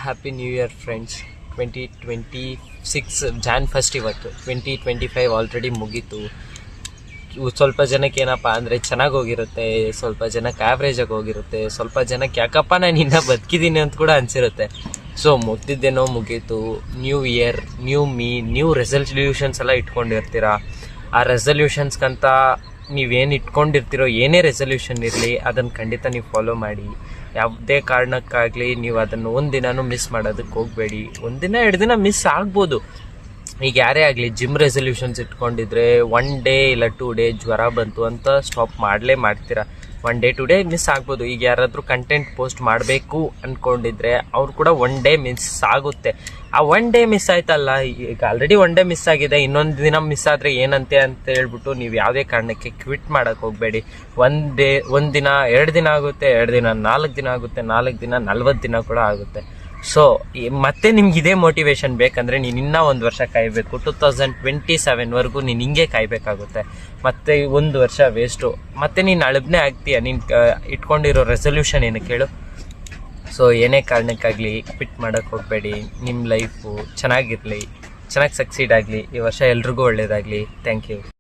Happy new year friends. 2026 Jan 1 ಇವತ್ತು. 2025 already ಮುಗೀತು. ಸ್ವಲ್ಪ ಜನಕ್ಕೆ ಏನಪ್ಪ ಅಂದರೆ ಚೆನ್ನಾಗಿ ಹೋಗಿರುತ್ತೆ, ಸ್ವಲ್ಪ ಜನಕ್ಕೆ ಆ್ಯಾವ್ರೇಜಾಗಿ ಹೋಗಿರುತ್ತೆ, ಸ್ವಲ್ಪ ಜನಕ್ಕೆ ಯಾಕಪ್ಪ ನಾನು ಇನ್ನೂ ಬದುಕಿದ್ದೀನಿ ಅಂತ ಕೂಡ ಅನಿಸಿರುತ್ತೆ. ಸೊ ಮುಗ್ದಿದ್ದೇನೋ ಮುಗೀತು. New year, new me, new resolutions ಎಲ್ಲ ಇಟ್ಕೊಂಡಿರ್ತೀರ. ಆ ರೆಸಲ್ಯೂಷನ್ಸ್ಗಂತ ನೀವೇನು ಇಟ್ಕೊಂಡಿರ್ತೀರೋ, ಏನೇ ರೆಸಲ್ಯೂಷನ್ ಇರಲಿ ಅದನ್ನು ಖಂಡಿತ ನೀವು ಫಾಲೋ ಮಾಡಿ. ಯಾವುದೇ ಕಾರಣಕ್ಕಾಗಲಿ ನೀವು ಅದನ್ನು ಒಂದಿನೂ ಮಿಸ್ ಮಾಡೋದಕ್ಕೆ ಹೋಗಬೇಡಿ. ಒಂದಿನ 2 ದಿನ ಮಿಸ್ ಆಗ್ಬೋದು. ಈಗ ಯಾರೇ ಆಗಲಿ ಜಿಮ್ ರೆಸಲ್ಯೂಷನ್ಸ್ ಇಟ್ಕೊಂಡಿದ್ರೆ 1 ಡೇ ಇಲ್ಲ 2 ಡೇ ಜ್ವರ ಬಂತು ಅಂತ ಸ್ಟಾಪ್ ಮಾಡ್ತೀರಾ. 1 ಡೇ 2 ಡೇ ಮಿಸ್ ಆಗ್ಬೋದು. ಈಗ ಯಾರಾದರೂ ಕಂಟೆಂಟ್ ಪೋಸ್ಟ್ ಮಾಡಬೇಕು ಅಂದ್ಕೊಂಡಿದ್ರೆ ಅವ್ರು ಕೂಡ 1 ಡೇ ಮಿಸ್ ಆಗುತ್ತೆ. ಆ 1 ಡೇ ಮಿಸ್ ಆಯ್ತಲ್ಲ, ಈಗ ಆಲ್ರೆಡಿ 1 ಡೇ ಮಿಸ್ ಆಗಿದೆ, ಇನ್ನೊಂದು ದಿನ ಮಿಸ್ ಆದರೆ ಏನಂತೆ ಅಂತ ಹೇಳ್ಬಿಟ್ಟು ನೀವು ಯಾವುದೇ ಕಾರಣಕ್ಕೆ ಕ್ವಿಟ್ ಮಾಡೋಕ್ಕೆ ಹೋಗಬೇಡಿ. 1 ಡೇ 1 ದಿನ 2 ದಿನ ಆಗುತ್ತೆ, 2 ದಿನ 4 ದಿನ ಆಗುತ್ತೆ, 4 ದಿನ 40 ದಿನ ಕೂಡ ಆಗುತ್ತೆ. ಸೊ ಮತ್ತೆ ನಿಮ್ಗೆ ಇದೇ ಮೋಟಿವೇಶನ್ ಬೇಕಂದರೆ ನೀನು ಇನ್ನೂ 1 ವರ್ಷ ಕಾಯಬೇಕು. 2027ವರೆಗೂ ನೀನು ಹಿಂಗೆ ಕಾಯಬೇಕಾಗುತ್ತೆ. ಮತ್ತೆ 1 ವರ್ಷ ವೇಸ್ಟು. ಮತ್ತೆ ನೀನು ಅಳಬ್ನೇ ಆಗ್ತೀಯ. ನೀನು ಇಟ್ಕೊಂಡಿರೋ ರೆಸಲ್ಯೂಷನ್ ಏನಕ್ಕೆ ಹೇಳು? ಸೊ ಏನೇ ಕಾರಣಕ್ಕಾಗಲಿ ಕ್ವಿಟ್ ಮಾಡೋಕ್ಕೆ ಹೋಗಬೇಡಿ. ನಿಮ್ಮ ಲೈಫು ಚೆನ್ನಾಗಿರಲಿ, ಚೆನ್ನಾಗಿ ಸಕ್ಸೀಡ್ ಆಗಲಿ. ಈ ವರ್ಷ ಎಲ್ರಿಗೂ ಒಳ್ಳೆಯದಾಗಲಿ. Thank you.